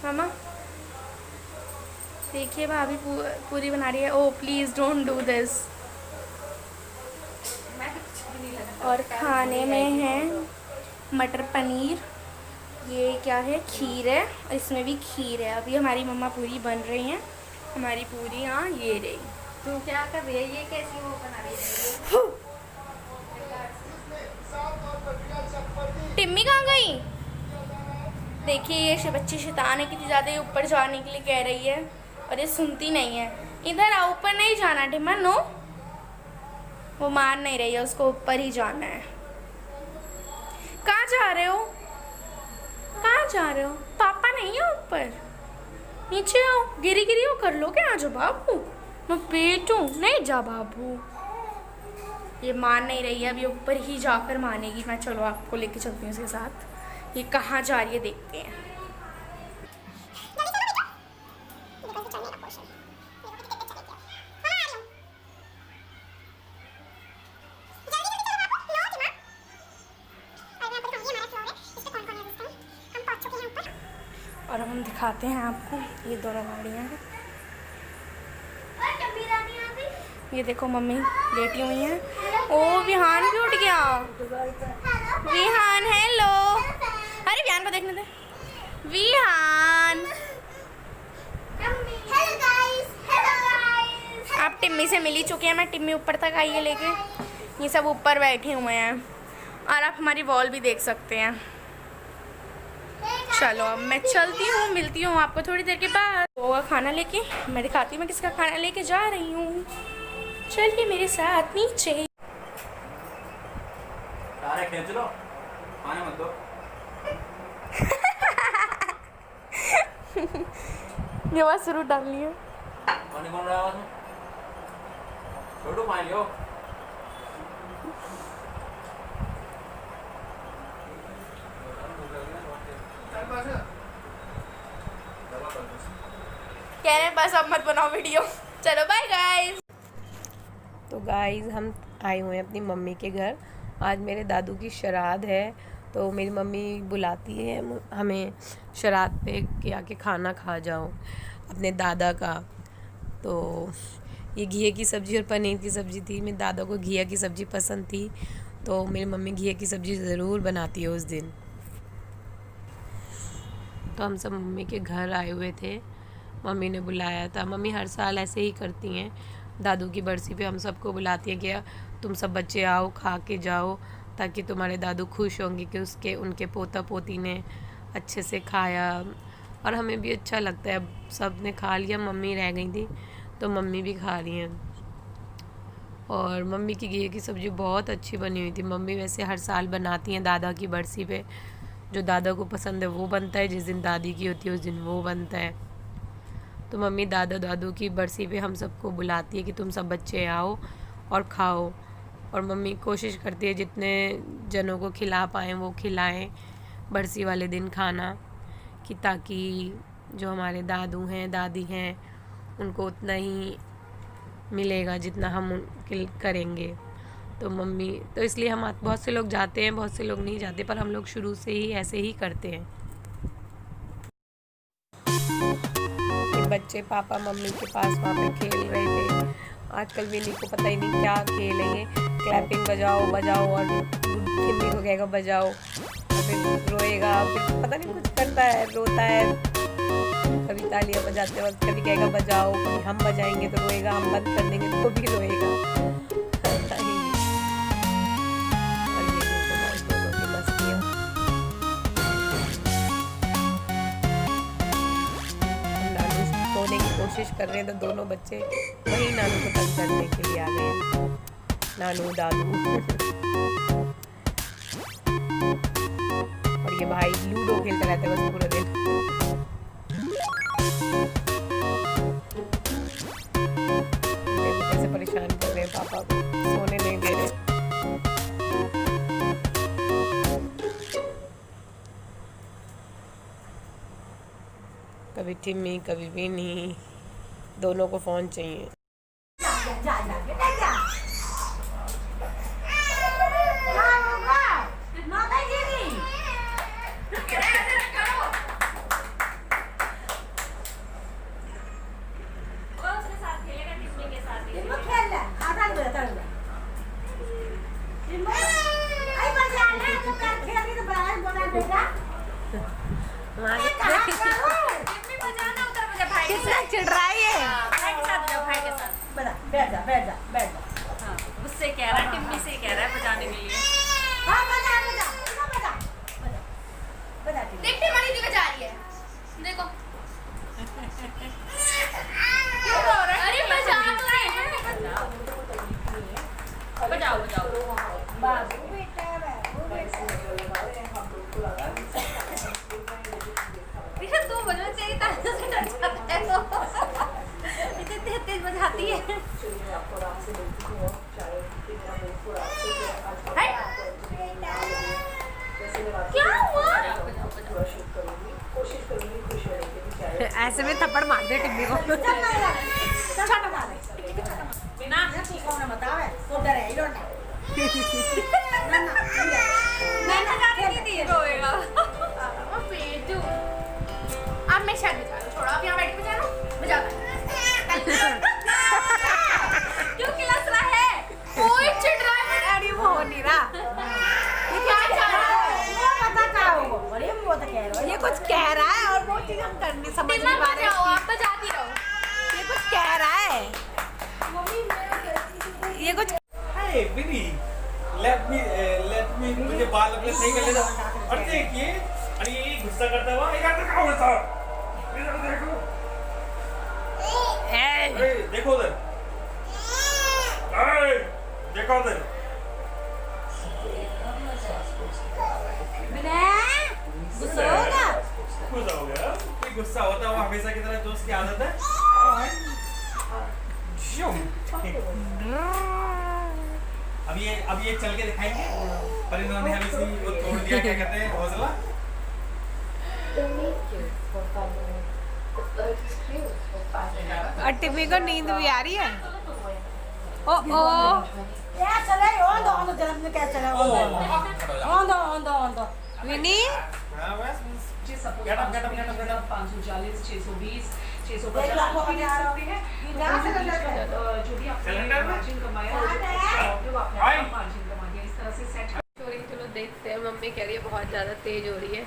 मामा देखिए भाभी पूरी बना रही है। ओ प्लीज़ डोंट डू दिस। और खाने में है मटर पनीर, ये क्या है, खीर है, इसमें भी खीर है। अभी हमारी मम्मा पूरी बन रही हैं। हमारी पूरी यहाँ ये रही। तू क्या कर रही है? ये कैसी वो बना रही है? टिम्मी कहाँ गई? देखिए ये बच्ची शैतान है, कितनी ज़्यादा ये ऊपर जाने के लिए कह रही है और ये सुनती नहीं है। इधर आओ, ऊपर नहीं जाना टिम्मा, नो। वो मान नहीं रही है, उसको ऊपर ही जाना है। कहाँ जा रहे हो? कहाँ जा रहे हो? पापा नहीं है ऊपर, नीचे आओ। गिरी गिरी हो कर लो क्या? आ जाओ बाबू, मैं पेट हूँ, नहीं जा बाबू। ये मान नहीं रही है, अभी ऊपर ही जाकर मानेगी। मैं चलो आपको लेके चलती हूँ उसके साथ। ये कहाँ जा रही है देखते हैं। और हम दिखाते हैं आपको, ये दोनों गाड़ियाँ हैं। ये देखो मम्मी लेटी हुई हैं। ओ विहान भी उठ गया। विहान हेलो। अरे विहान को देखने दे। विहान आप टिम्मी से मिल ही चुके हैं। मैं टिम्मी ऊपर तक आई है लेके, ये सब ऊपर बैठे हुए हैं। और आप हमारी वॉल भी देख सकते हैं। चलो अब मैं चलती हूँ, मिलती हूँ आपको थोड़ी देर के बाद। वो खाना लेके मैं दिखाती हूँ मैं किसका खाना लेके जा रही हूँ। चलिए मेरे साथ नीचे। खींच लो, खाने मत दो। ये बात शुरू डालनी है। पानी कौन रहा है? छोटू पानी लियो। कह रहे हैं बस अब मत बनाओ वीडियो। चलो बाय गाइस। तो गाइस हम आए हुए हैं अपनी मम्मी के घर। आज मेरे दादू की श्राद्ध है, तो मेरी मम्मी बुलाती है हमें श्राद्ध पे कि आके खाना खा जाओ अपने दादा का। तो ये घिये की सब्ज़ी और पनीर की सब्ज़ी थी। मेरे दादा को घिया की सब्ज़ी पसंद थी, तो मेरी मम्मी घिया की सब्ज़ी ज़रूर बनाती है उस दिन। तो हम सब मम्मी के घर आए हुए थे, मम्मी ने बुलाया था। मम्मी हर साल ऐसे ही करती हैं, दादू की बरसी पे हम सबको बुलाती हैं कि तुम सब बच्चे आओ, खा के जाओ, ताकि तुम्हारे दादू खुश होंगे कि उनके पोता पोती ने अच्छे से खाया। और हमें भी अच्छा लगता है। अब सब ने खा लिया, मम्मी रह गई थी तो मम्मी भी खा रही हैं। और मम्मी की घिये की सब्ज़ी बहुत अच्छी बनी हुई थी। मम्मी वैसे हर साल बनाती हैं दादा की बरसी पे। जो दादा को पसंद है वो बनता है, जिस दिन दादी की होती है उस दिन वो बनता है। तो मम्मी दादा दादू की बरसी पे हम सबको बुलाती है कि तुम सब बच्चे आओ और खाओ। और मम्मी कोशिश करती है जितने जनों को खिला पाएँ वो खिलाएं बरसी वाले दिन खाना, कि ताकि जो हमारे दादू हैं दादी हैं उनको उतना ही मिलेगा जितना हम करेंगे। तो मम्मी तो इसलिए हम बहुत से लोग जाते हैं, बहुत से लोग नहीं जाते, पर हम लोग शुरू से ही ऐसे ही करते हैं। बच्चे पापा मम्मी के पास वहाँ पे खेल रहे थे। आजकल विनी को पता ही नहीं क्या खेल है ये। क्लैपिंग बजाओ बजाओ और टिम्मी को कहेगा बजाओ, और फिर रोएगा, फिर पता नहीं कुछ करता है, रोता है। कभी तालियां बजाते वक्त कभी कहेगा बजाओ, कभी हम बजाएंगे तो रोएगा, हम बंद कर देंगे तो भी रोएगा। कोशिश कर रहे हैं तो दोनों बच्चे वही नानू को तंग करने के लिए आ गए हैं, नानू दादू। और ये भाई लूडो खेलते रहते हैं बस पूरा दिन। देखो कैसे परेशान कर रहे हैं पापा को, सोने नहीं दे रहे। कभी टिम्मी कभी विनी, दोनों को फ़ोन चाहिए। वहाँ से टिम्मी बजाना उधर बजा भाई के कितना चिढ़ रहा है ये। भाई के साथ बजा भाई के साथ बजा, बैठ जा, बैठ जा, बैठ जा। हाँ उससे कह रहा है टिम्मी से कह रहा है बजाने के लिए हाँ, बजा, बजा, बजा, बजा, बजा, ठीक है। देख टिम्मा दीदी बजा रही है देखो क्यों रो रहा है अरे बजा तो रहे हैं बजाओ बजाओ बाबू बेटा, बाबू बेटा। रिया तू बजा तेरी तालियों से डर जाता है वो इतने तेज तेज बजाती है हाय क्या हुआ ऐसे में थप्पड़ मार दे टिम्मी को। चल बजा ले। ना, ठीक है, उन्हें बताओ है, तो डर है, ही लौटा। मैं ना जाने नहीं दी रोएगा वो पेटू अब मैं शायद बजा लूं छोड़ो अब यहाँ बैठ के बजा लो बजा क्यों खिलस रहा है कोई चिढ़ रहा है अरे वो हो नहीं रहा, ये क्या चाह रहा है वो बता क्या होगा? अरे वो तो कह रहा है। ये कुछ कह रहा है और वो चीज हम करने समझ टिम्मा नहीं पा रहे बजाओ हैं। आप बजाती रहो ये कुछ कह रहा है, ये कुछ Hey, Billy, let me मुझे बाल अपने सही कर लेना। और देखिए, अरे ये गुस्सा करता हुआ, ये करता कहाँ गुस्सा? इधर देखो, ए, अरे देखो उधर, अरे देखो उधर। गुस्सा होगा? गुस्सा हो गया? ये गुस्सा होता हुआ हमेशा की तरह दोस्त की आदत है। श्यों। अब ये चल के दिखाएंगे, पर इन्होंने हमें इसी को तोड़ दिया, क्या कहते हैं, हौसला। और टिम्मी को नींद भी आ रही है। ओ ओ क्या चले? on दो जन्म में क्या चला? on दो। विनी हाँ बस, get up। 540, 620, देख 650 लो, आप ले सकते हैं। यहाँ से कर सकते हैं। जो भी आपने सिलेंडर में? मार्जिन कमाया वो आपने आई। अपना मार्जिन कमा दिया, इस तरह से सेट। चलो देखते हैं। मम्मी कह रही है बहुत ज़्यादा तेज हो रही है,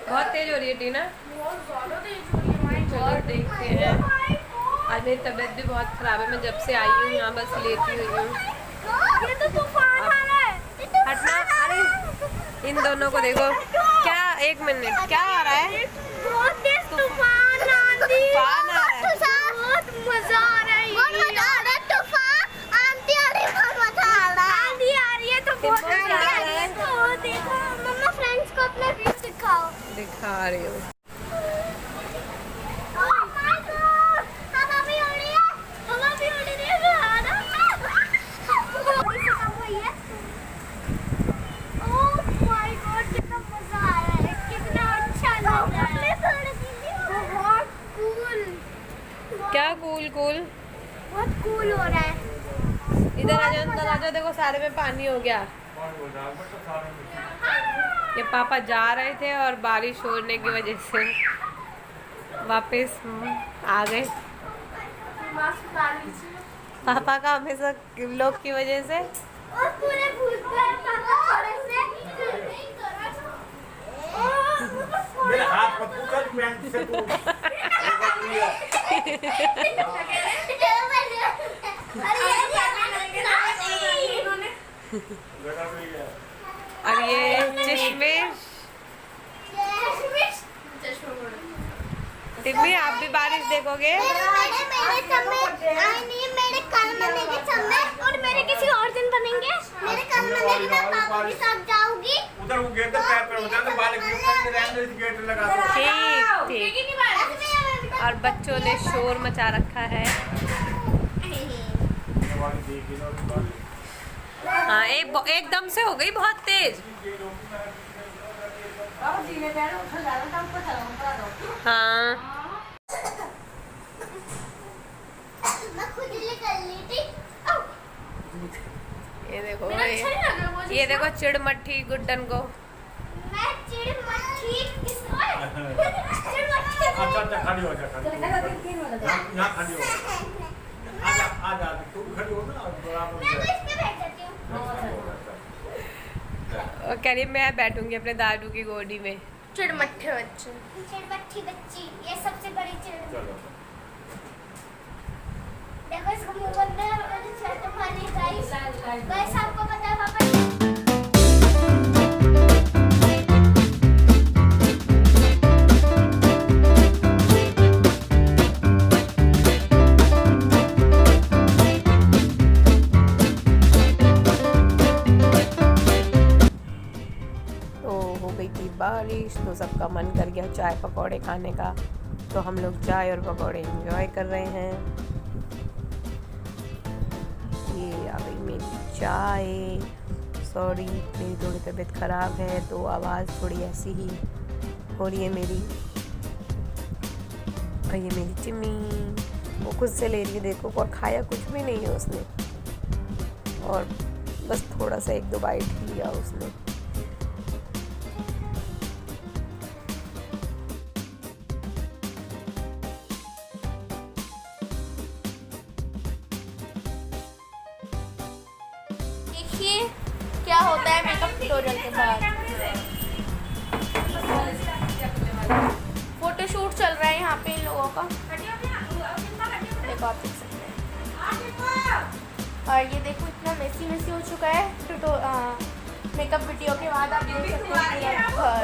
बहुत तेज हो रही है टीना। बहुत ज़्यादा तेज हो रही है माय चलो देखते हैं। आज मेरी तबीयत भी बहुत ख़राब है, मैं जब से आई हूँ यहाँ बस लेटी हुई हूँ। ये तो तूफान आ रहा है हटना, अरे इन दोनों को देखो क्या, एक मिनट, क्या आ रहा है? बहुत तेज तूफान आंधी तूफान आ रहा है। बहुत मजा आ रहा है बहुत मजा आ रहा है तूफान आंधी आ रही है बहुत मजा आ रहा है आंधी आ रही है तो बहुत मजा आ रहा है। तो देखो मम्मा फ्रेंड्स को अपना व्यू दिखाओ दिखा रही हूँ। ओह माय गॉड हवा भी उड़ रही है हवा भी उड़ रही है गाना थोड़ी सी कम हुई है ओह माय गॉड कितना मजा आ रहा है कितना अच्छा लग रहा है बहुत कूल क्या कूल कूल, बहुत कूल हो रहा है इधर आ जाओ, अंदर आ जाओ। देखो सारे में पानी हो गया। ये पापा जा रहे थे और बारिश होने की वजह से वापस आ गए। मस्त बारिश पापा का हमेशा लोग की वजह से और पूरे भूत गए पापा थोड़े से मेरे हाथ पर तू कर, मैं से तू। और ये चश्मिश। टिम्मी आप भी बारिश देखोगे? और मेरे किसी और दिन बनेंगे मेरे कल में देखना पापा के साथ जाऊंगी उधर वो गेट पे पैर हो जाता, बाल गिफ्ट में रहने दे, गेट लगा दो। ठीक ठीक। और बच्चों ने शोर मचा रखा है। हाँ एकदम से हो गई बहुत तेज। अब जीने बैठो, उठो जा रहा था, हमको चलो, ऊपर आ जाओ। हाँ मैं खुद ही कर ली थी ये देखो, मेरा अच्छा नहीं लग रहा मुझे ये देखो चिड़मट्ठी गुड्डन को। मैं चिड़मट्ठी किसको चिड़मट्ठी अच्छा खड़ी हो जा, खड़ी हो। चलो, तीन हो जाओ। यहाँ खड़ी हो। आ जा तू खड़ी हो ना, बराबर मैं तो इस पे बैठ जाती हूँ और कह रही है, मैं बैठूंगी अपने दादू की गोदी में। चिड़मट्ठे बच्चे। चिड़बट्टी बच्ची, ये सबसे बड़ी चिड़। चलो देखो इसको मुंह बंद है और मुझे छत मारनी गाइस। गाइस आपको पता है पापा तो हो गई थी बारिश, तो सबका मन कर गया चाय पकौड़े खाने का, तो हम लोग चाय और पकौड़े एंजॉय कर रहे हैं। ये आ गई मेरी चाय। सॉरी, मेरी थोड़ी तबीयत ख़राब है तो आवाज़ थोड़ी ऐसी ही हो रही है मेरी। और ये मेरी चिम्मी, वो खुद से ले रही है, देखो, और खाया कुछ भी नहीं है उसने, और बस थोड़ा सा 1-2 बाइट ही लिया उसने। देखिए क्या होता है मेकअप ट्यूटोरियल के बाद। फोटोशूट चल रहा है यहाँ पे इन लोगों का, देखो आप देख सकते हैं। और ये देखो इतना मेसी हो चुका है मेकअप वीडियो के बाद। आप देख सकते हैं मेरा घर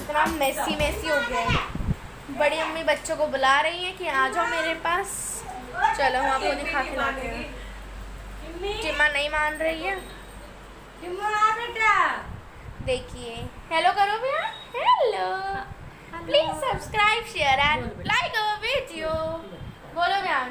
इतना मेसी हो गया है। बड़ी अम्मी बच्चों को बुला रही है कि आ जाओ मेरे पास, चलो हम आपको दिखा के लाते हैं। टिम्मा नहीं मान रही है। देखिए, हेलो करो भैया, hello, please subscribe share and like our video. बोलो बयान।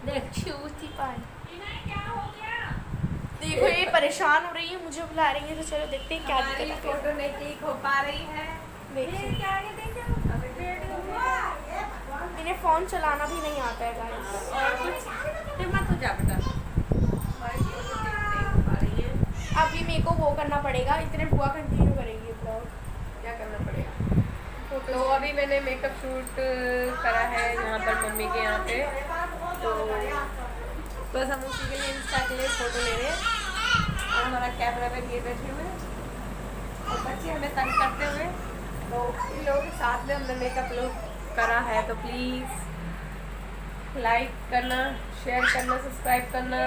देख छूती पाई। देखो ये परेशान हो रही है, मुझे बुला रही है, तो चलो देखते हैं क्या दिक्कत है। फोटो नहीं क्लिक हो पा रही है। देखिए इन्हें फोन चलाना भी नहीं आता है गाइस। और कुछ टिम्मा तो जा बेटा। अभी मेरे को वो करना पड़ेगा, इतने बुआ कंटिन्यू करेंगी ब्लॉग। क्या करना पड़ेगा? तो अभी मैंने मेकअप शूट करा है यहाँ पर मम्मी के यहाँ पे, तो बस हम उसी के लिए इंस्टा के लिए फ़ोटो ले रहे हैं। और हमारा कैमरा मैन ये बैठे हुए और बच्चे हमें तंग करते हुए, तो इन लोगों के साथ में हमने मेकअप लुक करा है। तो प्लीज़ लाइक करना, शेयर करना, सब्सक्राइब करना।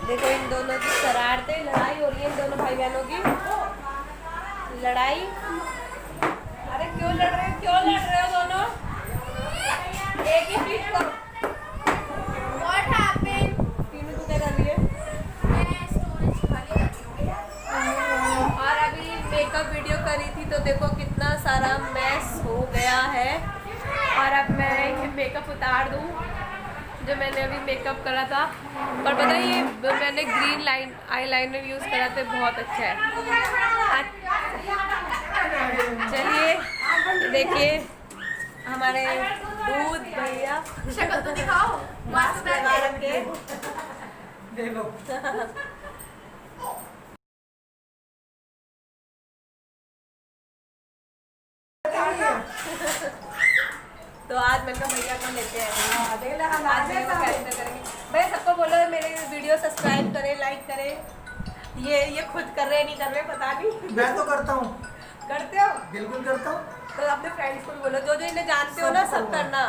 देखो इन दोनों की शरारतें, लड़ाई हो रही है इन दोनों भाई बहनों की लड़ाई। अरे क्यों लड़ रहे हो दोनों? एक ही चीज को What happened? तीनों तू क्या कर रही है? मैं स्टोरेज खाली कर रही हूँ। और अभी मेकअप वीडियो करी थी तो देखो कितना सारा मैस हो गया है। और अब मैं ये मेकअप उतार दूँ जो मैंने अभी मेकअप करा था। पर पता है ये मैंने ग्रीन आईलाइनर यूज़ करा था, बहुत अच्छा है। चलिए देखिए हमारे दूध भैया शक्ल तो दिखाओ, मास्क लगा रखे। देखो तो आज मैंने कहा भैया को लेते हैं, आज भैया को कैसे करेंगे। भैया सबको बोलो मेरे वीडियो सब्सक्राइब करें, लाइक करें। ये खुद कर रहे नहीं कर रहे पता नहीं। मैं तो करता हूँ, करते हो? बिल्कुल करता हूँ। तो अपने फ्रेंड्स को भी बोलो, जो जो इन्हें जानते हो ना सब करना,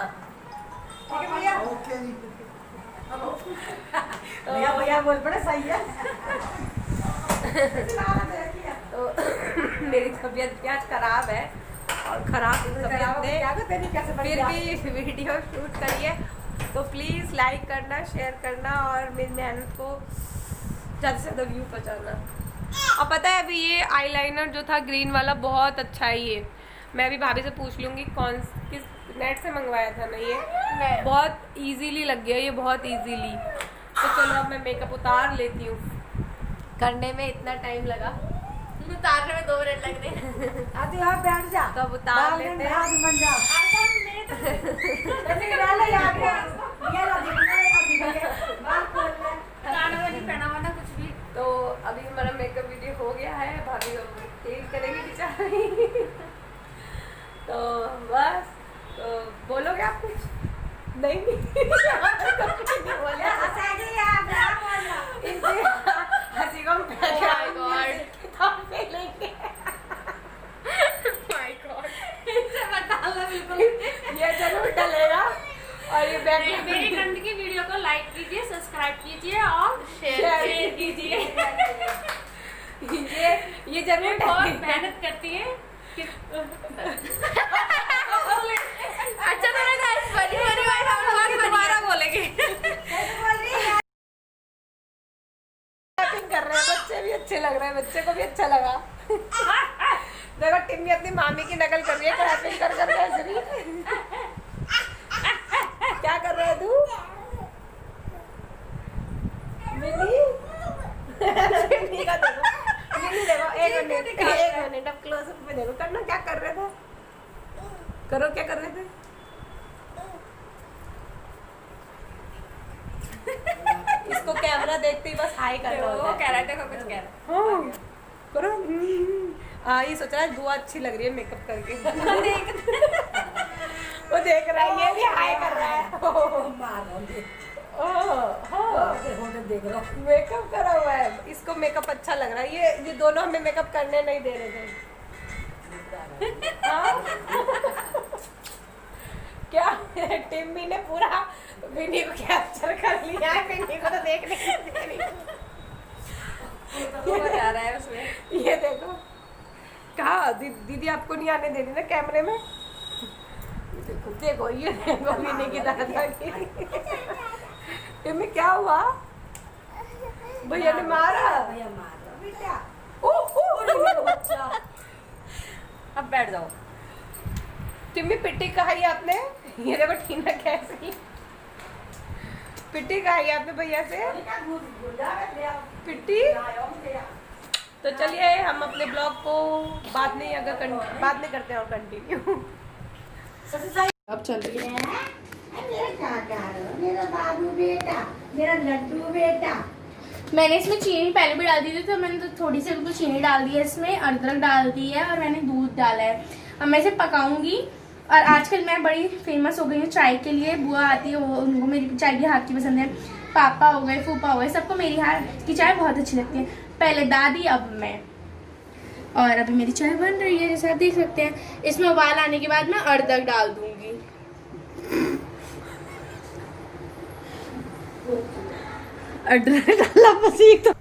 ठीक है भैया? ओके जी। भैया बोल पड़े सही है। तो मेरी तबीयत क्या खराब है, और ख़राब तबीयत ने फिर भी वीडियो शूट करिए। तो प्लीज़ लाइक करना, शेयर करना और मेरी मेहनत को ज़्यादा से ज़्यादा व्यू पहुँचाना। और पता है अभी ये आईलाइनर जो था ग्रीन वाला बहुत अच्छा है। ये मैं अभी भाभी से पूछ लूँगी किस नेट से मंगवाया था ना। ये बहुत इजीली लग गया, ये बहुत इजीली। तो चलो अब मैं मेकअप उतार लेती हूँ, करने में इतना टाइम लगा, उतारने में 2 मिनट लग रहे हैं। आती आप बैठ जा, तो अब उतार लेते हैं। बन जा। तो अभी हमारा मेकअप वीडियो हो गया है, भाभी तेल करेंगे बेचारी। तो बस, तो बोलोगे आप कुछ? नहीं बोले हंसाएगी आप ना बोलना इनसे हंसी को किताब पे लेंगे। इनसे मत डालना बिल्कुल ये जरूर डलेगा और ये बैग मेरी कंठ की वीडियो को लाइक कीजिए, सब्सक्राइब कीजिए और शेयर कीजिए। ये जरूर बहुत डलेगा। मेहनत करती है अच्छा तो ना फनी फनी वाला हम लोग दोबारा बोलेंगे। एक्टिंग कर रहे हैं, बच्चे भी अच्छे लग रहे हैं, बच्चे को भी अच्छा लगा। देखो टिम्मी अपनी मामी की नकल कर रही है क्लैपिंग कर कर ऐसे नहीं। क्या कर रहे है तू मिनी? मिनी का देखो, मिनी देखो, एक मिनट अब क्लोज अप में देखो। करना क्या कर रहे थे, करो क्या कर रहे थे। इसको कैमरा देखते ही बस हाई कर रहा होता है। कह रहा था कुछ कह रहा हाँ, करो। ये सोच रहा है बुआ अच्छी लग रही है मेकअप करके। वो देख रहा है, ये भी हाय कर रहा है। देख लो मेकअप करा हुआ है, इसको मेकअप अच्छा लग रहा है। ये दोनों हमें मेकअप करने नहीं दे रहे थे। हाँ? क्या टिम्मी ने पूरा विनी को कैप्चर कर लिया है, विनी को तो देखने नहीं दे रही। वो बता रहा है उसमें ये देखो कहा दीदी आपको नहीं आने दे रही ना कैमरे में। देखो देखो ये देखो विनी की दादागिरी। तुम्हें क्या हुआ, भैया ने मारा। भैया मार दो बेटा बच्चा अब बैठ जाओ टिम्मी पिट्टी खाई आपने। ये देखो टीना कैसी पिट्टी खाई आपने भैया से पिट्टी। तो चलिए हम अपने ब्लॉग को बाद में करते हैं और कंटिन्यू। अब चल रही है मेरा काका मेरा बाबू बेटा मेरा लड्डू बेटा। मैंने इसमें चीनी पहले भी डाल दी थी, तो मैंने तो थोड़ी सी बिल्कुल चीनी डाल दी है, इसमें अदरक डाल दी है और मैंने दूध डाला है। अब मैं इसे पकाऊंगी। और आजकल मैं बड़ी फेमस हो गई हूँ चाय के लिए। बुआ आती है, वो उनको मेरी चाय की हाथ की पसंद है। पापा हो गए, फूफा हो गए, सबको मेरी हाथ की चाय बहुत अच्छी लगती है। पहले दादी, अब मैं। और अभी मेरी चाय बन रही है, जैसे आप देख सकते हैं। इसमें उबाल आने के बाद मैं अदरक डाल दूंगी। अदरक डाला पसीक तो।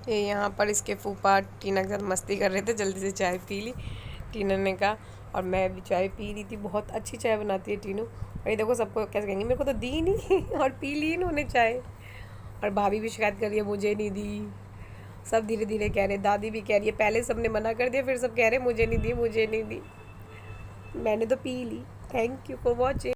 ये यहाँ पर इसके फूफा टीना के साथ मस्ती कर रहे थे, जल्दी से चाय पी ली टीना ने कहा। और मैं भी चाय पी रही थी, बहुत अच्छी चाय बनाती है टीनू। और ये देखो सबको कैसे कहेंगे, मेरे को तो दी नहीं और पी ली इन्होंने चाय। और भाभी भी शिकायत कर रही है मुझे नहीं दी। सब धीरे धीरे कह रहे, दादी भी कह रही है, पहले सबने मना कर दिया, फिर सब कह रहे मुझे नहीं दी मुझे नहीं दी। मैंने तो पी ली। Thank you for watching.